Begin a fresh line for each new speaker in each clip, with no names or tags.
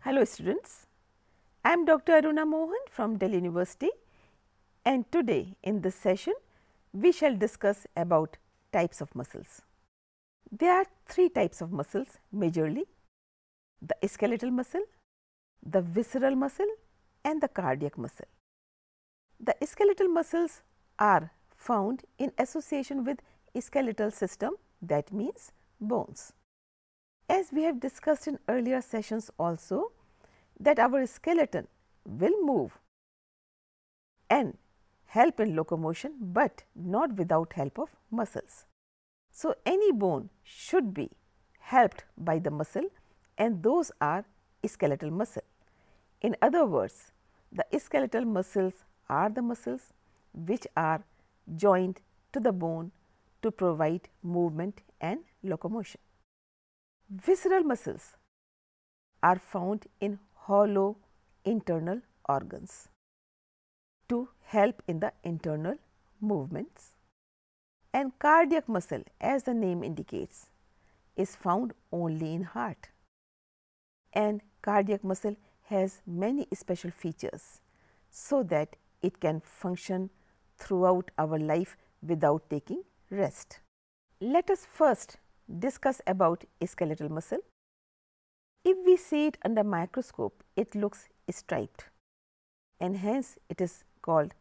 Hello students, I am Dr. Aruna Mohan from Delhi University, and today in this session we shall discuss about types of muscles. There are three types of muscles majorly: the skeletal muscle, the visceral muscle and the cardiac muscle. The skeletal muscles are found in association with skeletal system, that means bones. As we have discussed in earlier sessions also, that our skeleton will move and help in locomotion, but not without help of muscles. So, any bone should be helped by the muscle, and those are skeletal muscle. In other words, the skeletal muscles are the muscles which are joined to the bone to provide movement and locomotion. Visceral muscles are found in hollow internal organs to help in the internal movements, and cardiac muscle, as the name indicates, is found only in heart, and cardiac muscle has many special features so that it can function throughout our life without taking rest. Let us first discuss about skeletal muscle. If we see it under microscope, it looks striped, and hence it is called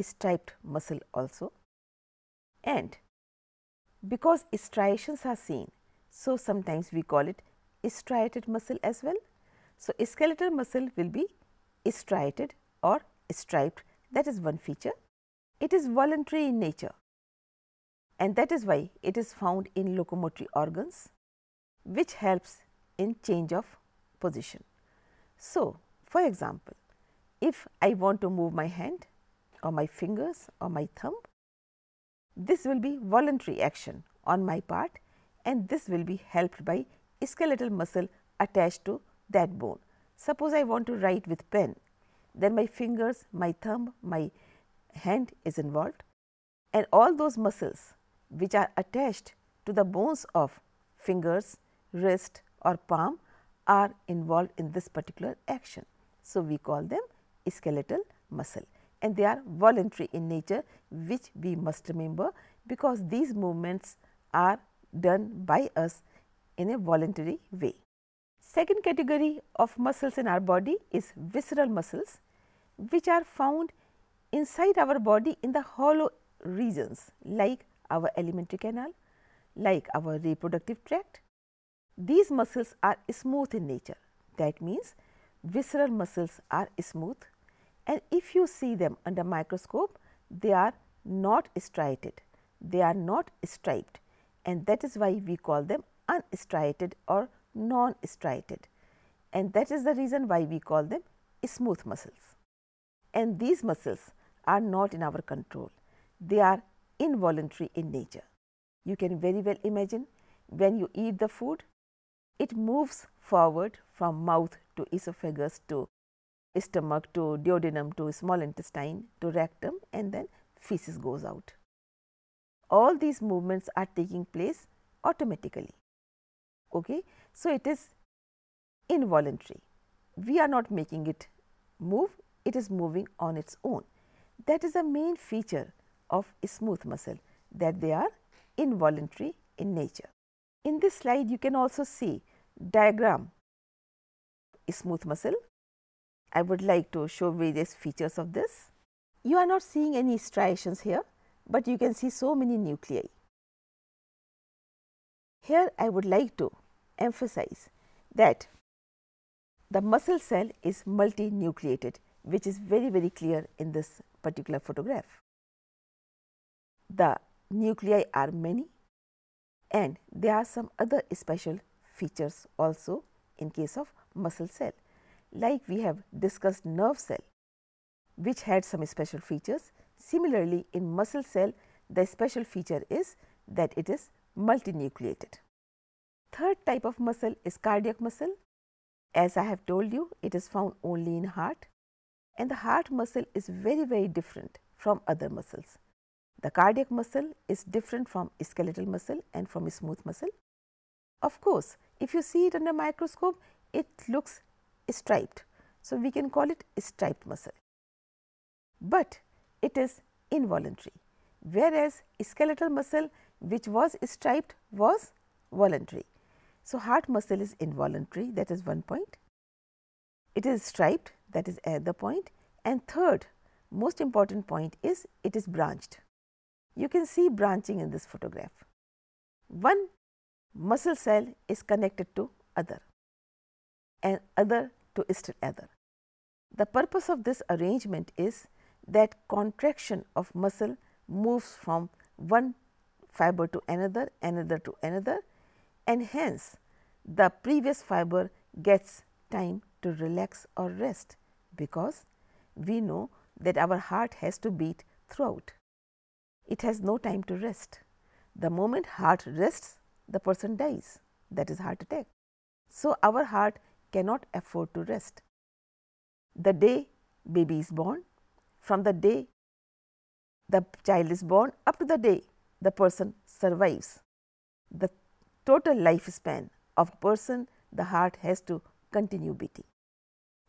striped muscle also. And because striations are seen, so sometimes we call it striated muscle as well. So, skeletal muscle will be striated or striped, that is one feature. It is voluntary in nature, and that is why it is found in locomotory organs, which helps in change of position. So, for example, if I want to move my hand or my fingers or my thumb, this will be voluntary action on my part, and this will be helped by skeletal muscle attached to that bone. Suppose I want to write with pen, then my fingers, my thumb, my hand is involved, and all those muscles which are attached to the bones of fingers, wrist or palm are involved in this particular action. So, we call them skeletal muscle, and they are voluntary in nature, which we must remember, because these movements are done by us in a voluntary way. Second category of muscles in our body is visceral muscles, which are found inside our body in the hollow regions like our alimentary canal, like our reproductive tract. These muscles are smooth in nature, that means visceral muscles are smooth, and if you see them under microscope, they are not striated, they are not striped, and that is why we call them unstriated or non-striated, and that is the reason why we call them smooth muscles. And these muscles are not in our control, they are involuntary in nature. You can very well imagine when you eat the food, it moves forward from mouth to esophagus to stomach to duodenum to small intestine to rectum, and then feces goes out. All these movements are taking place automatically. Okay? So, it is involuntary. We are not making it move, it is moving on its own. That is the main feature of smooth muscle, that they are involuntary in nature. In this slide, you can also see diagram smooth muscle. I would like to show various features of this. You are not seeing any striations here, but you can see so many nuclei. Here I would like to emphasize that the muscle cell is multinucleated, which is very clear in this particular photograph. The nuclei are many, and there are some other special features also in case of muscle cell, like we have discussed nerve cell, which had some special features. Similarly, in muscle cell, the special feature is that it is multinucleated. Third type of muscle is cardiac muscle. As I have told you, it is found only in heart, and the heart muscle is very different from other muscles. The cardiac muscle is different from skeletal muscle and from smooth muscle. Of course, if you see it under microscope, it looks striped. So, we can call it striped muscle, but it is involuntary, whereas skeletal muscle which was striped was voluntary. So, heart muscle is involuntary, that is one point. It is striped, that is another point, and third most important point is it is branched. You can see branching in this photograph. One muscle cell is connected to other and other to still other. The purpose of this arrangement is that contraction of muscle moves from one fiber to another, another to another, and hence the previous fiber gets time to relax or rest, because we know that our heart has to beat throughout. It has no time to rest. The moment heart rests, the person dies, that is heart attack. So, our heart cannot afford to rest. The day baby is born, from the day the child is born up to the day the person survives, the total lifespan of a person, the heart has to continue beating.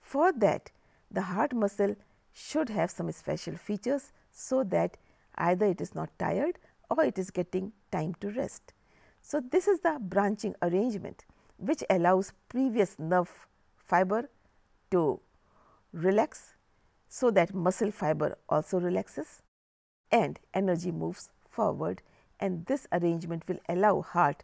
For that, the heart muscle should have some special features, so that either it is not tired or it is getting time to rest. So, this is the branching arrangement which allows previous nerve fiber to relax, so that muscle fiber also relaxes and energy moves forward, and this arrangement will allow heart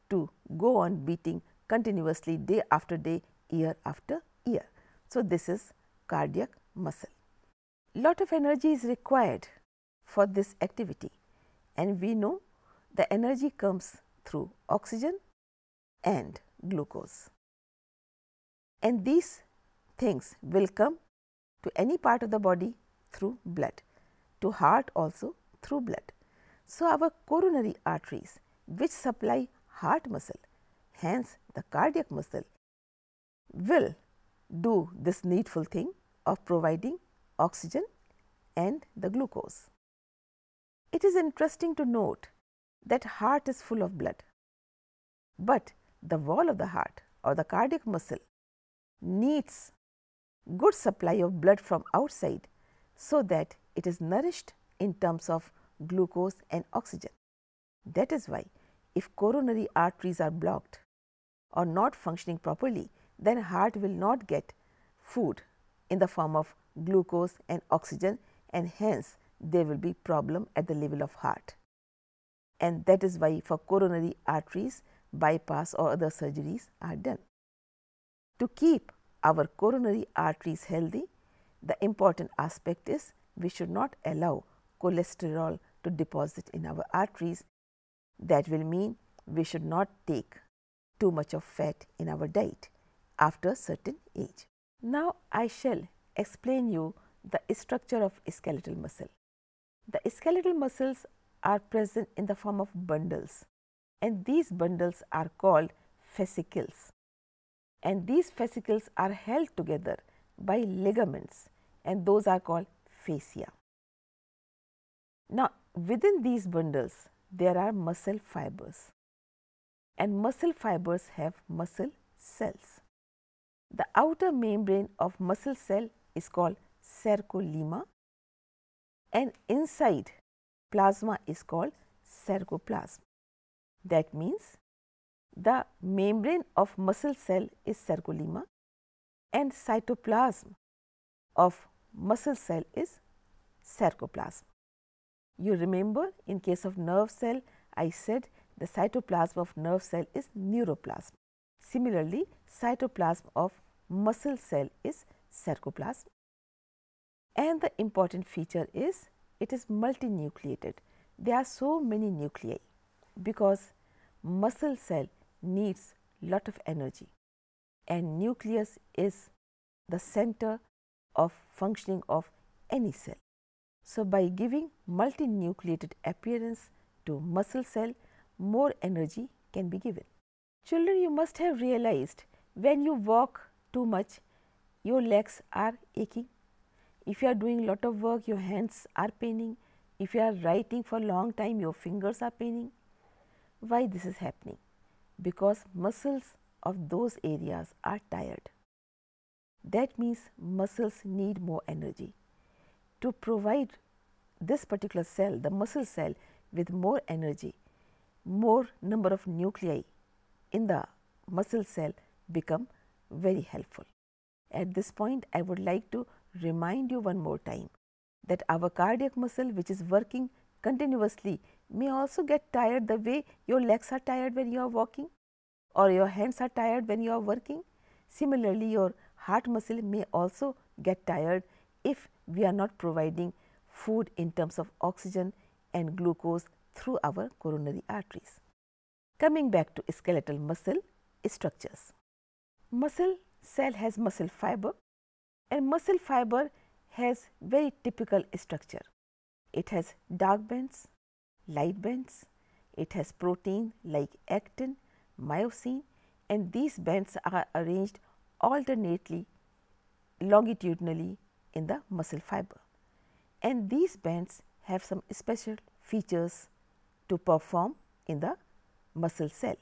to go on beating continuously day after day, year after year. So, this is cardiac muscle. Lot of energy is required for this activity, and we know the energy comes through oxygen and glucose, and these things will come to any part of the body through blood, to heart also through blood. So, our coronary arteries which supply heart muscle, hence the cardiac muscle, will do this needful thing of providing oxygen and the glucose. It is interesting to note that heart is full of blood, but the wall of the heart or the cardiac muscle needs good supply of blood from outside, so that it is nourished in terms of glucose and oxygen. That is why if coronary arteries are blocked or not functioning properly, then heart will not get food in the form of glucose and oxygen, and hence there will be problem at the level of heart. And that is why for coronary arteries, bypass or other surgeries are done. To keep our coronary arteries healthy, the important aspect is we should not allow cholesterol to deposit in our arteries. That will mean we should not take too much of fat in our diet after a certain age. Now, I shall explain you the structure of skeletal muscle. The skeletal muscles are present in the form of bundles, and these bundles are called fascicles, and these fascicles are held together by ligaments, and those are called fascia. Now, within these bundles there are muscle fibers, and muscle fibers have muscle cells. The outer membrane of muscle cell is called sarcolemma, and inside plasma is called sarcoplasm. That means the membrane of muscle cell is sarcolemma and cytoplasm of muscle cell is sarcoplasm. You remember, in case of nerve cell, I said the cytoplasm of nerve cell is neuroplasm. Similarly, cytoplasm of muscle cell is sarcoplasm. And the important feature is it is multinucleated. There are so many nuclei because muscle cell needs lot of energy, and nucleus is the center of functioning of any cell. So, by giving multinucleated appearance to muscle cell, more energy can be given. Children, you must have realized when you walk too much, your legs are aching. If you are doing lot of work, your hands are paining. If you are writing for a long time, your fingers are paining. Why this is happening? Because muscles of those areas are tired. That means muscles need more energy. To provide this particular cell, the muscle cell, with more energy, more number of nuclei in the muscle cell become very helpful. At this point, I would like to remind you one more time that our cardiac muscle, which is working continuously, may also get tired the way your legs are tired when you are walking or your hands are tired when you are working. Similarly, your heart muscle may also get tired if we are not providing food in terms of oxygen and glucose through our coronary arteries. Coming back to skeletal muscle structures. Muscle cell has muscle fiber, and muscle fiber has very typical structure. It has dark bands, light bands, it has protein like actin, myosin, and these bands are arranged alternately longitudinally in the muscle fiber. And these bands have some special features to perform in the muscle cell.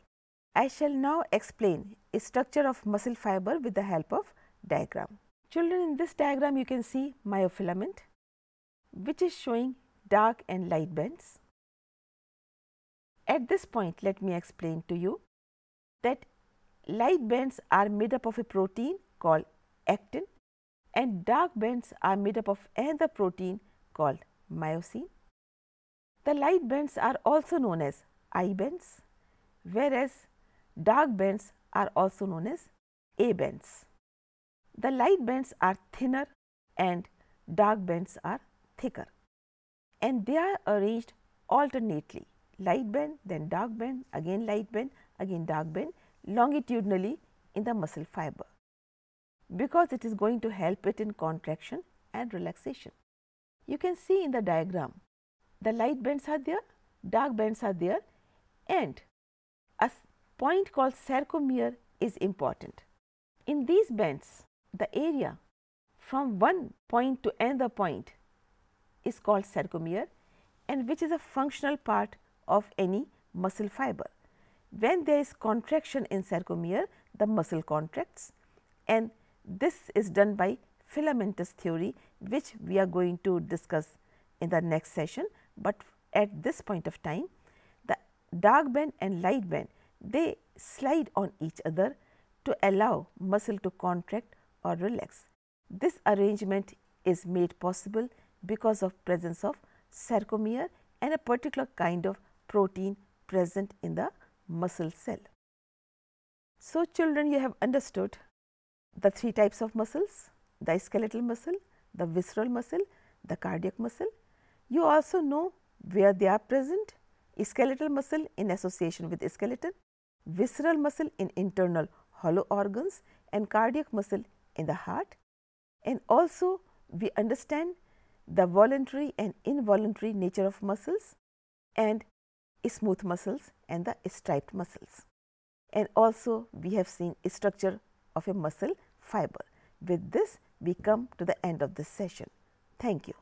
I shall now explain a structure of muscle fiber with the help of diagram. Children, in this diagram you can see myofilament, which is showing dark and light bands. At this point, let me explain to you that light bands are made up of a protein called actin and dark bands are made up of another protein called myosin. The light bands are also known as I bands, whereas dark bands are also known as A bands. The light bands are thinner and dark bands are thicker, and they are arranged alternately, light band, then dark band, again light band, again dark band, longitudinally in the muscle fiber, because it is going to help it in contraction and relaxation. You can see in the diagram, the light bands are there, dark bands are there, and a point called sarcomere is important. In these bands, the area from one point to another point is called sarcomere, and which is a functional part of any muscle fiber. When there is contraction in sarcomere, the muscle contracts, and this is done by filamentous theory, which we are going to discuss in the next session. But at this point of time, the dark band and light band, they slide on each other to allow muscle to contract or relax. This arrangement is made possible because of presence of sarcomere and a particular kind of protein present in the muscle cell. So, children, you have understood the three types of muscles: the skeletal muscle, the visceral muscle, the cardiac muscle. You also know where they are present: skeletal muscle in association with skeleton, visceral muscle in internal hollow organs, and cardiac muscle in the heart. And also we understand the voluntary and involuntary nature of muscles, and smooth muscles and the striped muscles. And also we have seen structure of a muscle fiber. With this, we come to the end of this session. Thank you.